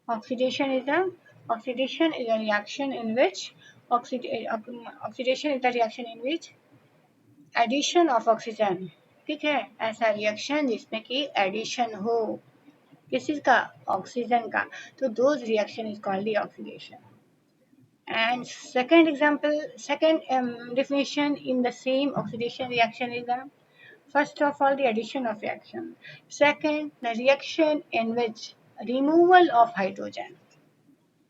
Oxidation is a reaction in which oxidation is the reaction in which addition of oxygen, ठीक है, ऐसा reaction जिसमें कि addition हो किस चीज का, ऑक्सीजन का, तो those reaction is called the oxidation. And second definition in the same oxidation reaction is the first of all the addition of reaction. Second, the reaction in which removal of hydrogen.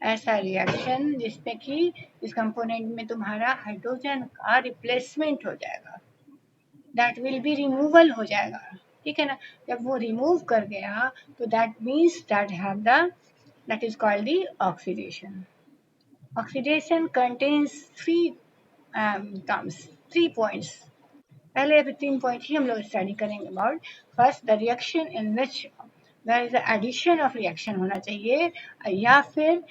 ऐसा reaction जिसमें कि इस component में तुम्हारा hydrogen का replacement हो जाएगा, that will be removal हो जाएगा, ठीक है ना. जब वो रिमूव कर गया तो that means that is called the oxidation. Oxidation contains three points. पहले अभी 3 पॉइंट ही हम लोग स्टडी करेंगे about. First, the reaction in which there is addition of reaction होना चाहिए, या फिर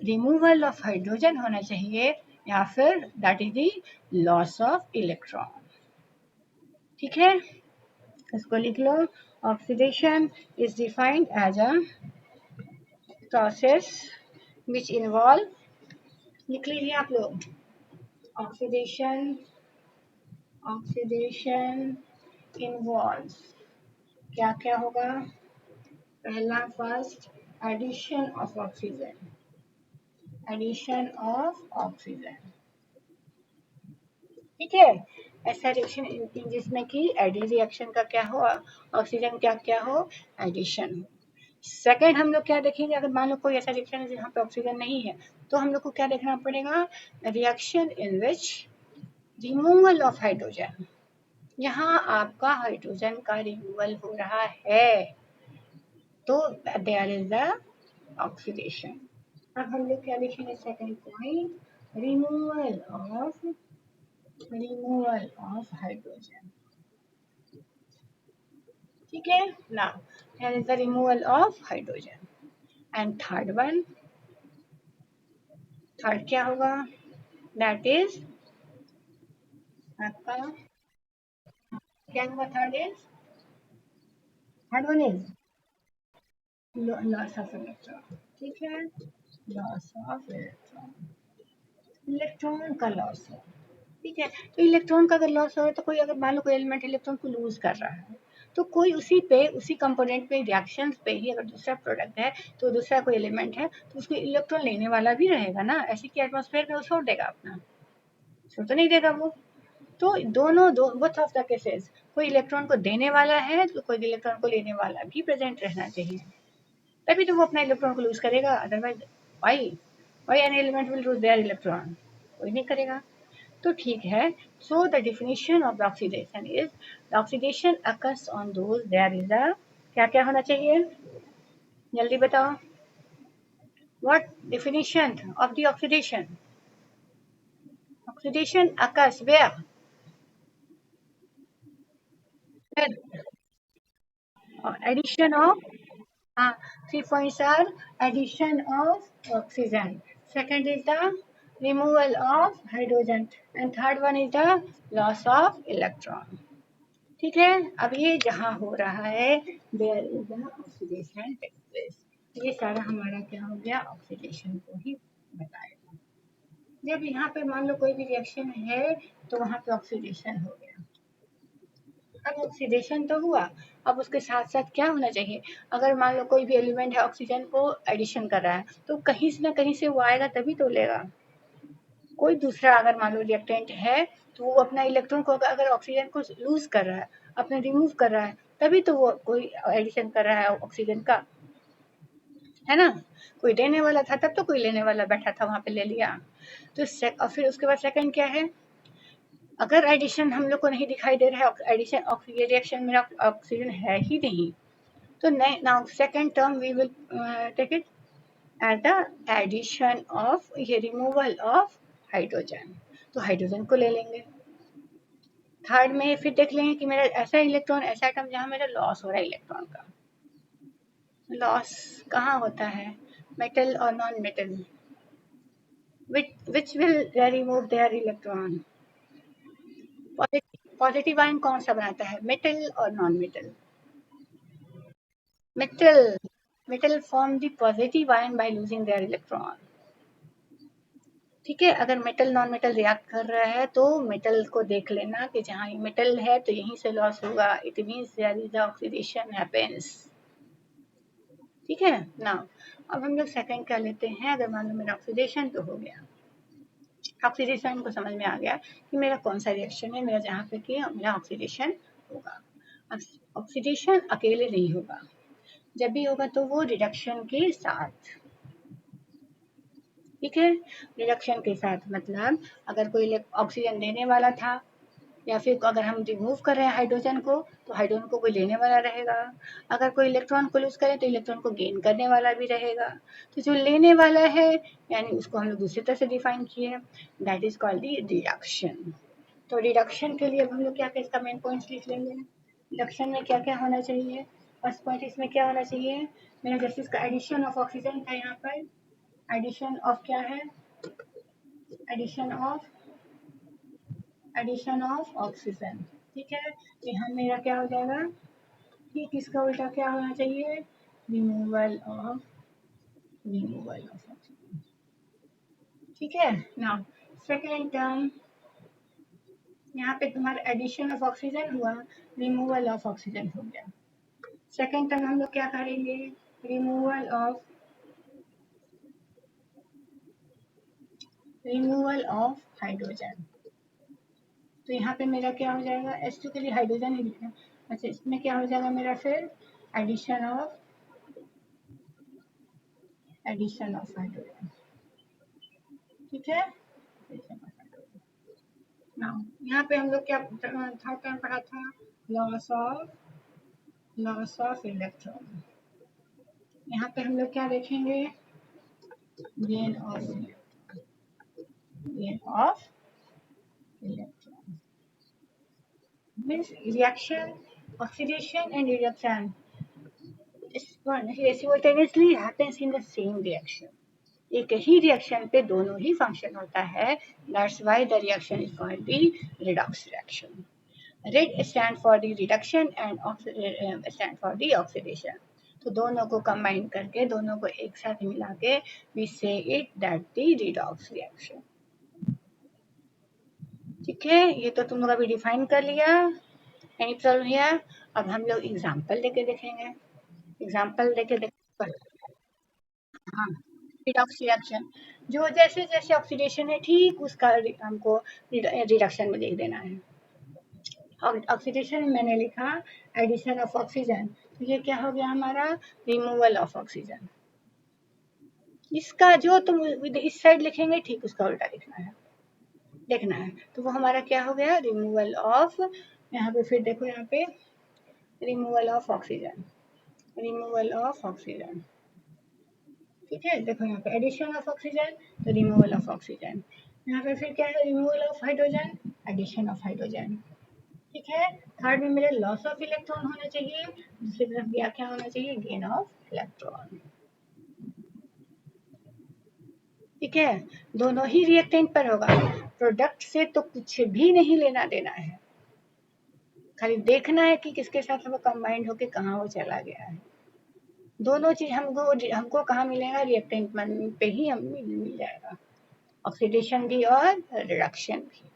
रिमूवल ऑफ हाइड्रोजन होना चाहिए, या फिर that is the loss of electron. ठीक है, इसको लिख लो. Oxidation is defined as a process which involve, लिख लीजिए आप लोग, ऑक्सीडेशन इन्वॉल्व्स क्या क्या होगा. पहला, फर्स्ट, एडिशन ऑफ ऑक्सीजन, ठीक है. ऐसा रिएक्शन जिसमें कि एडी रिएक्शन का क्या हो, ऑक्सीजन क्या क्या हो, एडिशन हो. सेकेंड, हम लोग क्या देखेंगे, अगर मान लो कोई ऐसा रिएक्शन है जहाँ पे ऑक्सीजन नहीं है, तो हम लोग को क्या देखना पड़ेगा, reaction in which removal of hydrogen. यहाँ आपका हाइड्रोजन का रिमूवल हो रहा है, तो देयर इज द ऑक्सीडेशन. अब हम लोग क्या लिखेंगे, second point, removal of hydrogen. ठीक है ना, here is the removal of hydrogen. And third क्या होगा, that is आपका क्या होगा, third one is loss of electron. ठीक है, लॉस ऑफ इलेक्ट्रॉन का लॉस है. ठीक है, तो इलेक्ट्रॉन का अगर लॉस हो तो कोई अगर मान लो कोई एलिमेंट इलेक्ट्रॉन को लूज कर रहा है, तो कोई उसी कंपोनेंट पे रिएक्शंस पे ही अगर दूसरा प्रोडक्ट है, तो दूसरा कोई एलिमेंट है, तो उसमें इलेक्ट्रॉन लेने वाला भी रहेगा ना. ऐसे कि एटमॉस्फेयर में वो छोड़ देगा अपना, छोड़ तो नहीं देगा वो. तो बोथ ऑफ द केसेस, कोई इलेक्ट्रॉन को देने वाला है तो कोई इलेक्ट्रॉन को लेने वाला भी प्रेजेंट रहना चाहिए, तभी तो वो अपना इलेक्ट्रॉन को लूज करेगा. Otherwise why an element will lose their electron, कोई नहीं करेगा. तो ठीक है. So the definition of the oxidation is, the oxidation occurs on those there is a, क्या क्या होना चाहिए, जल्दी बताओ. What definition of the oxidation, oxidation occurs where, addition of 3 points are addition of oxygen, second is the removal of hydrogen, and third one is the loss of electron. ठीक है, अब ये जहाँ हो रहा है, there is the oxidation take place. ये सारा हमारा क्या हो गया, ऑक्सीडेशन को ही बताएगा. जब यहाँ पे मान लो कोई भी रिएक्शन है तो वहाँ पे ऑक्सीडेशन हो गया. अब ऑक्सीडेशन तो हुआ, अब उसके साथ साथ क्या होना चाहिए, अगर मान लो कोई भी एलिमेंट है ऑक्सीजन को एडिशन कर रहा है, तो कहीं से ना कहीं से वो आएगा तभी तो लेगा. कोई दूसरा अगर मान लो रिएक्टेंट है, तो वो अपना इलेक्ट्रॉन को अगर ऑक्सीजन को लूज कर रहा है, अपने रिमूव कर रहा है, तभी तो वो कोई एडिशन कर रहा है ऑक्सीजन का, है ना. कोई देने वाला था तब तो कोई लेने वाला बैठा था वहां पे ले लिया. तो और फिर उसके बाद सेकंड क्या है, अगर एडिशन हम लोग को नहीं दिखाई दे रहा है, एडिशन ऑक्सीजन रिएक्शन में ऑक्सीजन है ही नहीं, तो now second term we will take it as the addition of, ये रिमूवल ऑफ हाइड्रोजन, तो हाइड्रोजन को ले लेंगे. थर्ड में फिर देख लेंगे कि मेरा ऐसा इलेक्ट्रॉन, ऐसा एटम जहां मेरा लॉस हो रहा है इलेक्ट्रॉन का. लॉस कहाँ होता है, मेटल और non metal, which will remove their electron. Positive ion कौन सा बनाता है, मेटल और non metal, metal. Metal form the positive ion by losing their electron. ठीक है, अगर मेटल नॉन मेटल रिएक्ट कर रहा है तो मेटल को देख लेना कि जहाँ मेटल है तो यहीं से लॉस होगा, it means there is oxidation happens. ठीक है ना। अब हम लोग सेकंड क्या लेते हैं, अगर मान लो मेरा ऑक्सीडेशन तो हो गया, ऑक्सीडेशन को समझ में आ गया कि मेरा कौन सा रिएक्शन है, मेरा जहाँ पे कि मेरा ऑक्सीडेशन होगा। ऑक्सीडेशन अकेले नहीं होगा, जब भी होगा तो वो रिडक्शन के साथ। ठीक है, रिडक्शन के साथ मतलब अगर कोई ऑक्सीजन देने वाला था या फिर अगर हम रिमूव कर रहे हैं हाइड्रोजन को तो हाइड्रोजन को कोई लेने वाला रहेगा, अगर कोई इलेक्ट्रॉन को लूज करे तो इलेक्ट्रॉन को गेन करने वाला भी रहेगा। तो जो लेने वाला है यानी उसको हम लोग दूसरी तरह से डिफाइन किए, that is called the reduction. तो रिडक्शन के लिए अब हम लोग क्या क्या इसका मेन पॉइंट्स लिख लेंगे। रिडक्शन में क्या क्या होना चाहिए, फर्स्ट पॉइंट इसमें क्या होना चाहिए, मेरा जैसे इसका एडिशन ऑफ ऑक्सीजन था यहाँ पर, एडिशन ऑफ क्या है, एडिशन ऑफ ऑक्सीजन। ठीक है, यहाँ मेरा क्या हो जाएगा, ठीक इसका उल्टा क्या होना चाहिए, रिमूवल ऑफ ऑक्सीजन। ठीक है ना। सेकेंड टर्म यहाँ पे तुम्हारा एडिशन ऑफ ऑक्सीजन हुआ, रिमूवल ऑफ ऑक्सीजन हो गया। सेकेंड टर्म हम लोग क्या करेंगे, रिमूवल ऑफ हाइड्रोजन। तो यहाँ पे मेरा क्या हो जाएगा, H2 के लिए हाइड्रोजन ही लिखना। अच्छा, इसमें क्या हो जाएगा मेरा फिर एडिशन ऑफ हाइड्रोजन। ठीक है, नाउ यहाँ पे हम लोग क्या थर्ड टाइम पढ़ा था, लॉस ऑफ इलेक्ट्रॉन। यहाँ पे हम लोग क्या देखेंगे, gain of electron means reaction, oxidation and reduction simultaneously happens in the same reaction। एक ही रिएक्शन पे दोनों ही फंक्शन होता है, that's why the reaction is called the redox reaction. Red stand for the reduction and stand for the oxidation. तो दोनों को combine करके दोनों को एक साथ मिला के वी से it that the redox reaction. ठीक है, ये तो तुम लोग अभी डिफाइन कर लिया, एनी प्रॉब्लम हियर। अब हम लोग एग्जांपल लेके देखेंगे, एग्जांपल लेके देख। हाँ, रिडॉक्स रिएक्शन जो जैसे जैसे ऑक्सीडेशन है ठीक उसका हमको रिडक्शन में लिख देना है। ऑक्सीडेशन मैंने लिखा एडिशन ऑफ ऑक्सीजन, तो ये क्या हो गया हमारा, रिमूवल ऑफ ऑक्सीजन। इसका जो तुम इस साइड लिखेंगे ठीक उसका उल्टा लिखना है। तो वो हमारा क्या हो गया, रिमूवल ऑफ, यहाँ पे फिर देखो यहाँ पे removal of oxygen, removal of oxygen. ठीक है, देखो यहाँ पे एडिशन ऑफ ऑक्सीजन तो रिमूवल ऑफ ऑक्सीजन, यहाँ पे फिर क्या है, removal of hydrogen, addition of hydrogen. ठीक है, थर्ड में मेरे लॉस ऑफ इलेक्ट्रॉन होना चाहिए, दूसरी तरफ गया क्या होना चाहिए, गेन ऑफ इलेक्ट्रॉन। ठीक है, दोनों ही रिएक्टेंट पर होगा, प्रोडक्ट से तो कुछ भी नहीं लेना देना है, खाली देखना है कि किसके साथ वो कंबाइंड होके कहाँ वो चला गया है। दोनों चीज हमको कहाँ मिलेगा, रिएक्टेंट पे ही हम मिल जाएगा, ऑक्सीडेशन भी और रिडक्शन भी।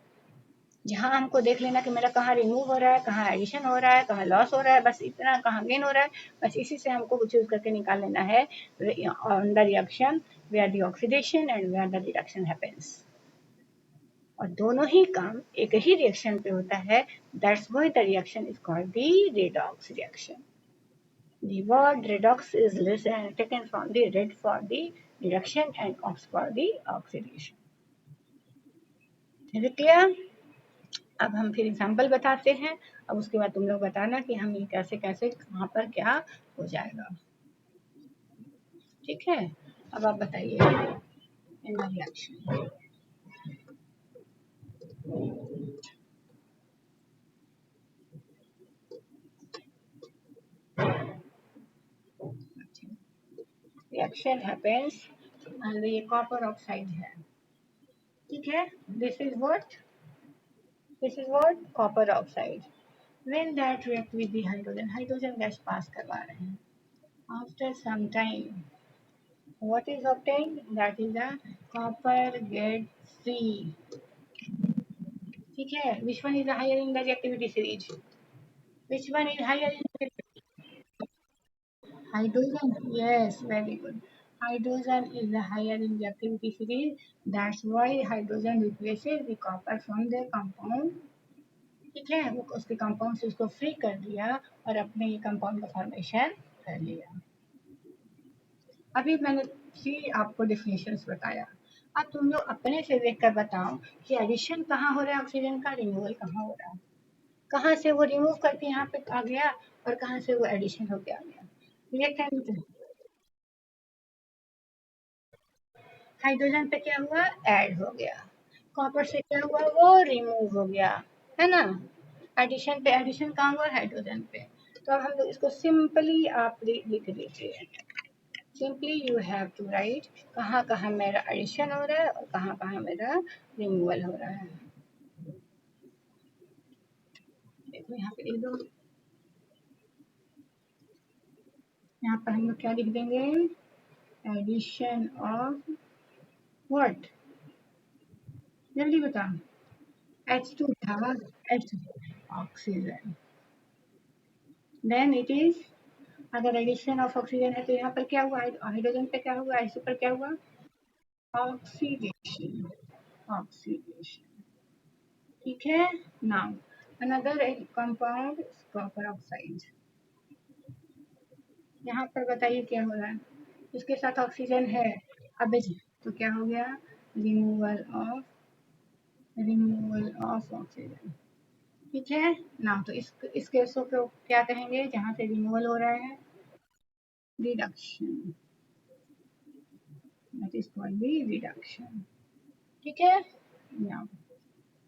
जहाँ हमको देख लेना कि मेरा कहाँ रिमूव हो रहा है, कहाँ एडिशन हो रहा है, कहाँ लॉस हो रहा है, बस इतना, कहाँ गेन हो रहा है, बस इसी से हमको चूज करके निकाल लेना है on the reaction where the oxidation and where the reduction happens. और दोनों ही काम एक ही रिएक्शन पे होता है, that's why the reaction is called the redox reaction. The word redox is taken from the red for the reduction and ox for the oxidation। is it clear? अब हम फिर एग्जाम्पल बताते हैं, अब उसके बाद तुम लोग बताना कि हम ये कैसे कैसे कहाँ पर क्या हो जाएगा। ठीक है, अब आप बताइए in the reaction. Reaction happens and ये कॉपर ऑक्साइड है। ठीक है, this is what copper oxide. When that react with the hydrogen, hydrogen gas pass करवा रहे हैं, After some time, what is obtained? That is the copper get free. ठीक है? Which one is the higher in the reactivity series? Which one is higher in the hydrogen? Yes, very good. Hydrogen is the higher in reactivity series. That's why hydrogen replaces the copper from the compound. ठीक है, वो उसके compound से उसको free कर दिया और अपने ये कंपाउंड का फॉर्मेशन कर लिया। अभी मैंने थ्री आपको डिफिनेशंस बताया। अब तुम लोग अपने से देखकर बताओ कि एडिशन कहाँ हो रहा है ऑक्सीजन का, रिमूवल कहाँ हो रहा है, कहाँ से वो रिमूव करके यहाँ पे आ गया और कहाँ से वो एडिशन होके आ गया। रिएक्टेंट हाइड्रोजन पे क्या हुआ, ऐड हो गया। कॉपर से क्या हुआ, वो रिमूव हो गया, है ना। एडिशन पे एडिशन कहाँ हुआ, हाइड्रोजन पे। तो अब हम लोग इसको सिंपली आप लिख लीजिए। Simply you have to write कहाँ कहाँ मेरा एडिशन हो रहा है और कहाँ कहाँ मेरा रिमूवल हो रहा है। देखो यहाँ पे लिख दो, यहाँ पर हम लोग क्या लिख देंगे, एडिशन ऑफ व्हाट, जल्दी बता। H2 था, H oxygen, then it is, अगर एडिशन ऑफ ऑक्सीजन है तो यहाँ पर क्या हुआ, हाइड्रोजन पे क्या हुआ, H2 पर क्या हुआ, ऑक्सीडेशन, ऑक्सीडेशन। ठीक है। Now another compound copper oxide, यहाँ पर बताइए क्या हो रहा है, इसके साथ ऑक्सीजन है, अब तो क्या हो गया, removal of, removal of oxygen. ठीक है ना। तो इस केसों को क्या कहेंगे, जहाँ से रिमूवल हो रहा है, reduction, that is called the reduction. ठीक है ना।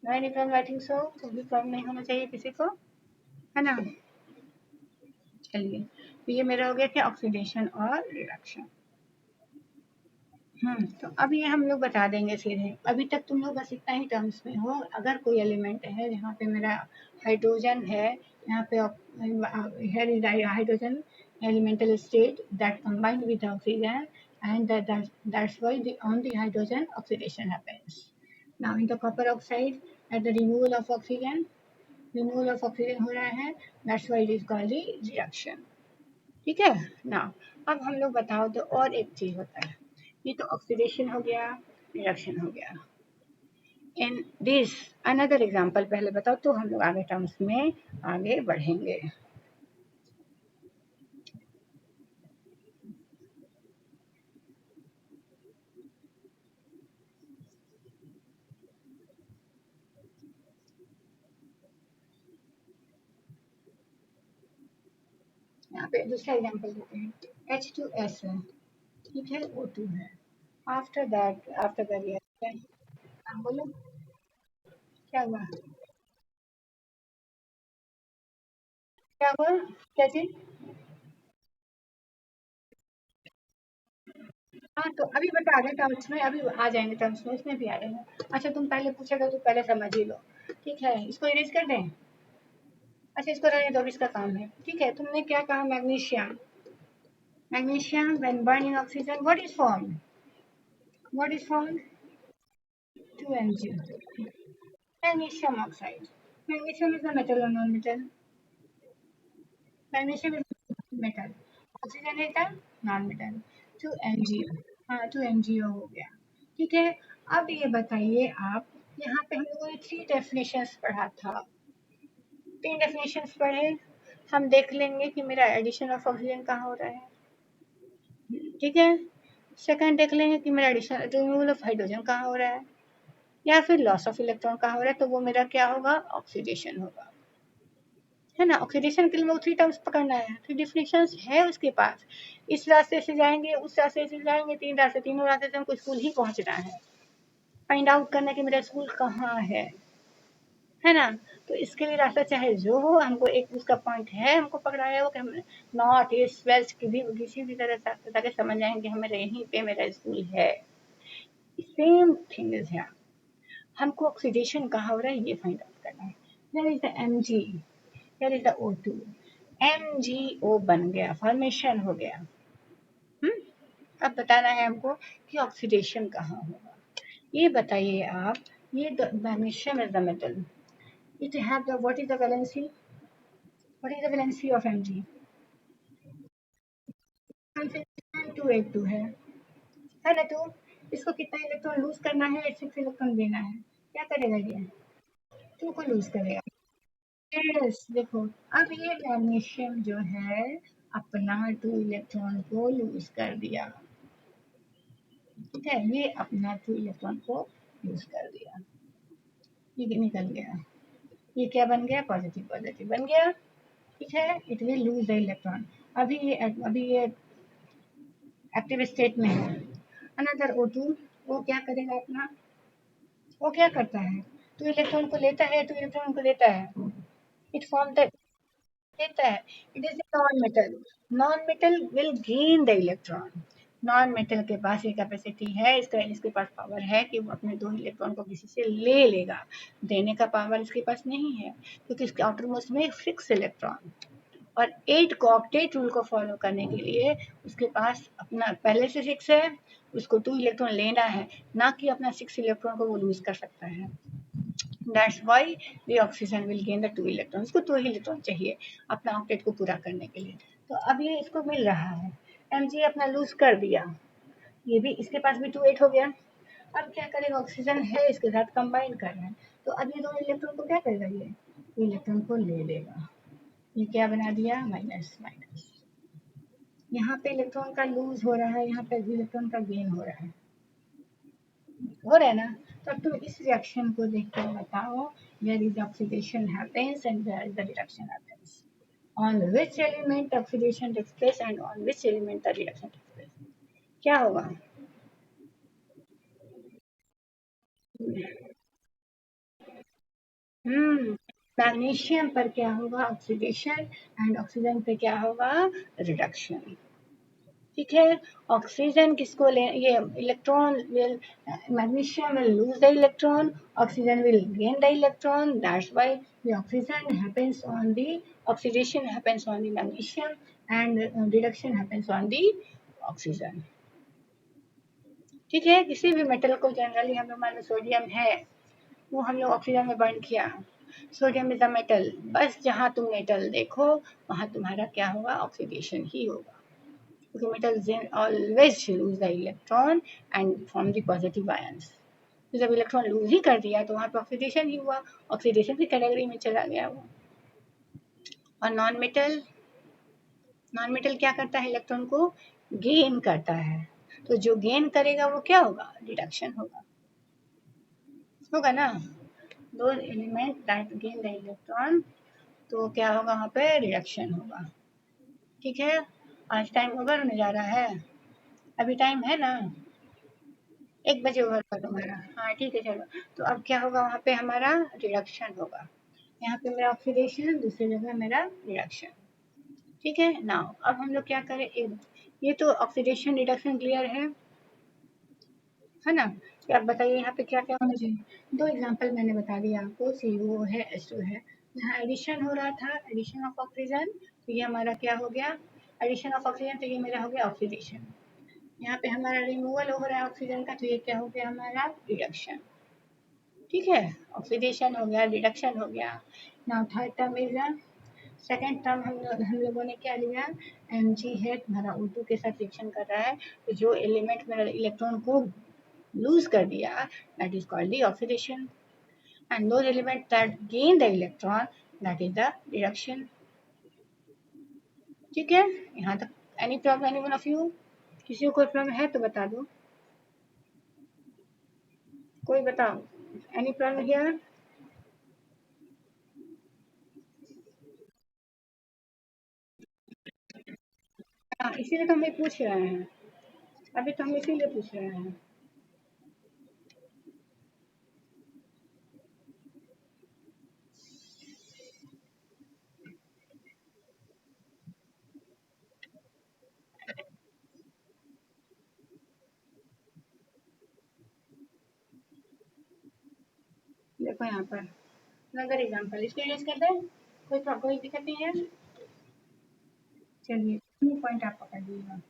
एनी प्रॉब्लम राइटिंग, सो कोई प्रॉब्लम नहीं होना चाहिए किसी को, है ना। चलिए, तो ये मेरा हो गया क्या, ऑक्सीडेशन और रिडक्शन। तो अब ये हम लोग बता देंगे सीधे। अभी तक तुम लोग बस इतना ही टर्म्स में हो। अगर कोई एलिमेंट है जहाँ पे मेरा हाइड्रोजन है, यहाँ पे here is hydrogen elemental state that combined with oxygen, and that's why on the hydrogen oxidation happens. Now in the copper oxide, at the removal of oxygen, removal of oxygen हो रहा है, that's why it is called the reaction. ठीक है ना। अब हम लोग बताओ तो और एक चीज होता है, ये तो ऑक्सीडेशन हो गया, रिडक्शन हो गया। इन दिस अनदर एग्जांपल पहले बताओ, तो हम लोग आगे टर्म्स में आगे बढ़ेंगे। यहाँ पे दूसरा एग्जांपल देते हैं, H2S है, ठीक है, O2 है। After that, after the reaction, बोलो क्या हुआ, क्या हुआ, क्या चीज। हाँ तो अभी बता रहे टर्म्स में, अभी आ जाएंगे टर्म्स में, इसमें भी आ जाएंगे। अच्छा तुम पहले पूछेगा तो पहले समझ ही लो। ठीक है, इसको इरेज कर दें। अच्छा इसको रहने दो, इसका काम है। ठीक है, तुमने क्या कहा, magnesium, magnesium when burn in oxygen what is form, what is form, 2Mg, magnesium oxide. Magnesium is a metal or non-metal, magnesium is metal, oxygen is a non-metal, 2Mg, हाँ 2MgO हो गया। ठीक है, अब ये बताइए आप, यहाँ पे हम लोगों ने थ्री डेफिनेशंस पढ़ा था, तीन डेफिनेशंस पढ़े, हम देख लेंगे कि मेरा एडिशन ऑफ ऑक्सीजन कहाँ हो रहा है। ठीक है, सेकंड देख लेंगे कि मेरा एडिशन रिमूवल ऑफ हाइड्रोजन कहाँ हो रहा है, या फिर लॉस ऑफ इलेक्ट्रॉन कहाँ हो रहा है, तो वो मेरा क्या होगा, ऑक्सीडेशन होगा, है ना। ऑक्सीडेशन के लिए वो थ्री टर्म्स पकड़ना है, थ्री डिफिनेशंस है उसके पास। इस रास्ते से जाएंगे, उस रास्ते से जाएंगे, तीन रास्ते, तीनों रास्ते से हमको स्कूल ही पहुंचना है, फाइंड आउट करना कि मेरा स्कूल कहाँ है ना। तो इसके लिए रास्ता चाहे जो हो, हमको एक उसका पॉइंट है, हमको पकड़ाया हो कि हम नॉर्थ ईस्ट वेस्ट किसी भी तरह से ताकि समझ जाएंगे कि हमें यहीं पे मेरा स्कूल है। सेम थिंग इज है, हमको ऑक्सीडेशन कहाँ हो रहा है ये फाइंड आउट करना है। Here is the Mg, here is the O2, MgO बन गया, फॉर्मेशन हो गया। अब बताना है हमको कि ऑक्सीडेशन कहाँ होगा। ये बताइए आप, ये magnesium is the metal, it have the what is the valency, what is the valency of Mg? 282 है ना? तो इसको कितना इलेक्ट्रॉन लूज करना है, 6 इलेक्ट्रॉन देना है, क्या करेगा ये? 2 को लूज करेगा। यस, देखो अब ये मैग्नीशियम जो है अपना 2 इलेक्ट्रॉन को लूज कर दिया। ठीक है, ये अपना 2 इलेक्ट्रॉन को लूज कर दिया, ये निकल गया। ये क्या बन गया? पॉजिटिव पॉजिटिव बन गया। ठीक है, it will lose the electron. अभी ये एक्टिव स्टेट में है। अनदर O2, वो क्या करेगा अपना, वो क्या करता है? 2 इलेक्ट्रॉन को लेता है, 2 इलेक्ट्रॉन को लेता है, इट फॉर्म द देता है। It is a non-metal. Non-metal will gain the electron. Non metal के पास ये कैपेसिटी है, इसका इसके पास पावर है कि वो अपने 2 इलेक्ट्रॉन को किसी से ले लेगा। देने का पावर इसके पास नहीं है, क्योंकि इसके आउटर मोस्ट में 6 इलेक्ट्रॉन, और 8 को ऑक्टेट रूल को फॉलो करने के लिए उसके पास अपना पहले से 6 है, उसको 2 इलेक्ट्रॉन लेना है, ना कि अपना 6 इलेक्ट्रॉन को वो लूज कर सकता है। That's why the oxygen will gain the 2 electrons. इसको 2 इलेक्ट्रॉन चाहिए अपना ऑक्टेट को पूरा करने के लिए। तो अब ये इसको मिल रहा है, Mg अपना लूज कर दिया, ये भी इसके पास भी 2 8 हो गया। अब क्या करेगा? ऑक्सीजन है इसके साथ कंबाइन कर रहा है, तो अब ये 2 इलेक्ट्रॉन को क्या करेगा? ये 2 इलेक्ट्रॉन को ले लेगा। ये क्या बना दिया? Minus minus. यहाँ पे इलेक्ट्रॉन का लूज हो रहा है, यहाँ पे इलेक्ट्रॉन का गेन हो रहा है ना? तो अब तुम इस रिएक्शन को देख कर बताओ, where is oxidation happens and where is the reduction happens, on which element oxidation takes place and on which element the reduction takes place. क्या होगा? मैग्नीशियम पर क्या होगा? ऑक्सीडेशन, एंड ऑक्सीजन पे क्या होगा? रिडक्शन। ठीक है, ऑक्सीजन किसको ले, ये electron will, magnesium will lose the electron, oxygen will gain the electron, that's why the oxygen happens on the, oxidation happens on the magnesium and reduction happens on the oxygen. ठीक है, किसी भी metal को generally हम लोग, मान लो sodium है, वो हम लोग ऑक्सीजन में बर्न किया, सोडियम इज अ मेटल, बस जहाँ तुम मेटल देखो वहाँ तुम्हारा क्या होगा? ऑक्सीडेशन ही होगा, because metals always lose the electron and form the positive ions. तो जब इलेक्ट्रॉन लूज ही कर दिया तो वहाँ पे ऑक्सीडेशन ही हुआ, ऑक्सीडेशन की कैटेगरी में चला गया वो। और नॉन मेटल क्या करता है? इलेक्ट्रॉन को गेन करता है, तो जो गेन करेगा वो क्या होगा? रिडक्शन होगा, होगा ना? दो element that gain the electron, तो क्या होगा? वहाँ पे रिडक्शन होगा। ठीक है, आज टाइम ओवर होने जा रहा है, अभी टाइम है ना, 1 बजे ओवर का तुम्हारा। हाँ ठीक है, चलो। तो अब क्या होगा? वहाँ पे हमारा रिडक्शन होगा, यहाँ पे मेरा ऑक्सीडेशन, दूसरी जगह मेरा रिडक्शन। ठीक है ना? अब हम लोग क्या करें, ये तो ऑक्सीडेशन रिडक्शन क्लियर है ना? कि अब बताइए यहाँ पे क्या क्या होना चाहिए। 2 एग्जाम्पल मैंने बता दिया आपको, CO है, H2 है। यहाँ एडिशन हो रहा था, एडिशन ऑफ ऑक्सीजन, तो ये हमारा क्या हो गया? एडिशन ऑफ ऑक्सीजन, तो ये मेरा हो गया ऑक्सीडेशन। यहाँ पे हमारा रिमूवल हो रहा है ऑक्सीजन का, तो ये क्या हो गया? हमारा रिडक्शन। ठीक है, ऑक्सीडेशन हो गया, रिडक्शन हो गया। Now third term is, second term हम लोगों ने क्या लिया? Mg है तुम्हारा O2 के साथ रिएक्शन कर रहा है, तो जो एलिमेंट मेरा इलेक्ट्रॉन को लूज कर दिया, that is called the oxidation, and those element that gain the electron, that is the reduction. ठीक है, यहाँ तक any problem, any one of you? किसी को कोई प्रॉब्लम है तो बता दो, कोई बताओ, एनी प्रॉब्लम हियर? हाँ, इसीलिए तो हमें पूछ रहे हैं, अभी तो हम इसीलिए पूछ रहे हैं। देखो यहाँ पर अगर एग्जाम्पल इसको यूज कर दें, कोई दिक्कत नहीं है। चलिए 2 पॉइंट आप पकड़ लीजिएगा।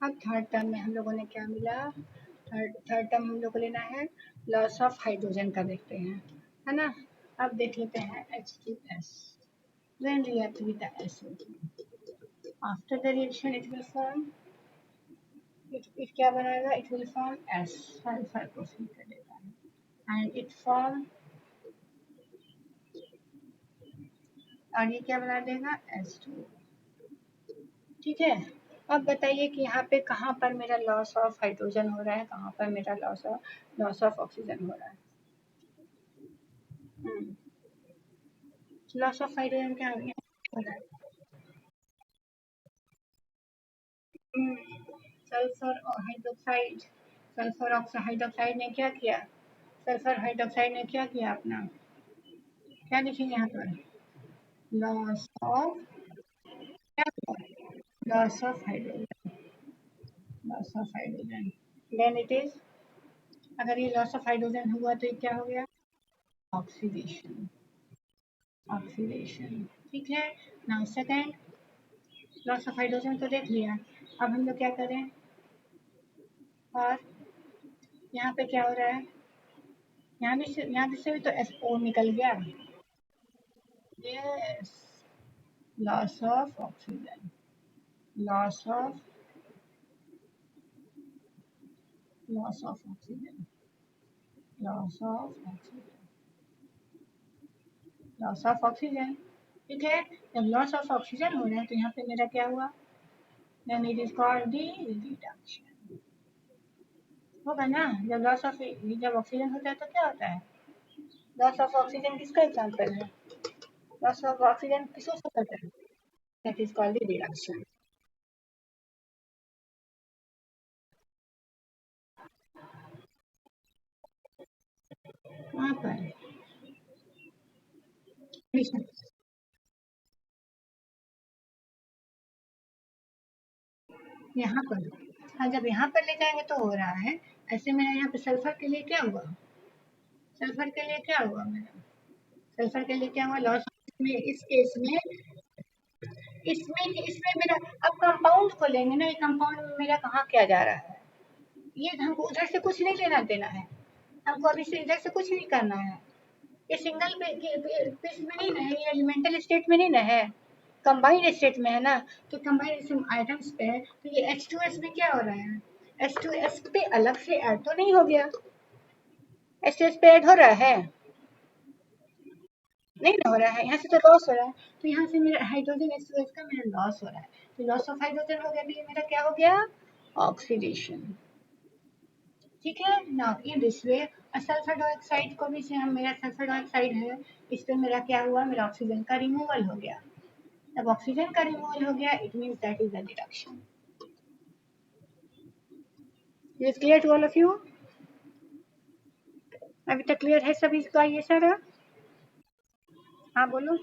अब थर्ड टर्म में हम लोगों ने क्या मिला, थर्ड टर्म हम लोग को लेना है लॉस ऑफ हाइड्रोजन का, देखते हैं, है ना। अब देख लेते हैं H2S when react with the SO2 after the reaction it will form, it क्या बनाएगा, it will form S, sulphur proceed कर देता है and it form, और ये क्या बना देगा S2। ठीक है। अब बताइए कि यहाँ पे कहाँ पर मेरा लॉस ऑफ हाइड्रोजन हो रहा है, कहाँ पर मेरा लॉस ऑफ ऑक्सीजन हो रहा है। लॉस ऑफ हाइड्रोजन क्या हो रहा है, सल्फर हाइड्रोक्साइड, सल्फर हाइड्रोक्साइड ने क्या किया, सल्फर हाइड्रोक्साइड ने क्या किया अपना, क्या लिखेंगे यहाँ पर, लॉस ऑफ, क्या, loss of hydrogen, loss of hydrogen, then it is, अगर ये लॉस ऑफ हाइड्रोजन हुआ तो ये क्या हो गया, ऑक्सीडेशन, ऑक्सीडेशन। ठीक है। Now second, loss of hydrogen तो देख लिया, अब हम लोग क्या करें, और यहाँ पे क्या हो रहा है, यहाँ भी से भी तो SO निकल गया, yes, loss of oxygen, loss of, loss of oxygen, loss of oxygen, loss of oxygen. ठीक है। जब लॉस ऑफ ऑक्सीजन हो रहा है तो यहाँ पे मेरा क्या हुआ, then it is called the reduction, होगा ना। जब लॉस ऑफ, जब ऑक्सीजन होता है तो क्या होता है, लॉस ऑफ ऑक्सीजन किसका एग्जाम्पल है, लॉस ऑफ ऑक्सीजन किसको होता है, that is called the reduction. वहाँ पर यहाँ पर, हाँ, जब यहाँ पर ले जाएंगे तो हो रहा है, ऐसे मेरा यहाँ पे सल्फर के लिए क्या हुआ, सल्फर के लिए क्या हुआ मेरा, सल्फर के लिए क्या हुआ, लॉस में, इस केस में, इसमें मेरा, अब कंपाउंड को लेंगे ना, ये कंपाउंड में मेरा कहाँ क्या जा रहा है, ये हमको उधर से कुछ नहीं लेना देना है, हमको अभी से इधर से कुछ नहीं करना है, ये सिंगल पीस में नहीं ना है, ये एलिमेंटल स्टेट में नहीं ना है, कंबाइंड स्टेट में है ना, तो कंबाइंड आइटम्स पे है, तो ये H2S में क्या हो रहा है, H2S पे अलग से ऐड तो नहीं हो गया, H2S पे ऐड हो रहा है, नहीं ना हो रहा है, यहाँ से तो लॉस हो रहा है, तो यहाँ से मेरा हाइड्रोजन H2S का मेरा लॉस हो रहा है, तो लॉस ऑफ हाइड्रोजन हो गया, तो ये मेरा क्या हो गया, ऑक्सीडेशन। ठीक है ना, in this way sulphur dioxide को भी से हम, मेरा सल्फर डाइऑक्साइड है, इस पे मेरा क्या हुआ, मेरा ऑक्सीजन का रिमूवल हो गया, जब ऑक्सीजन का रिमूवल हो गया it means that is the reduction. Is clear to all of you, अभी तक क्लियर है सभी का ये सारा, हाँ बोलो।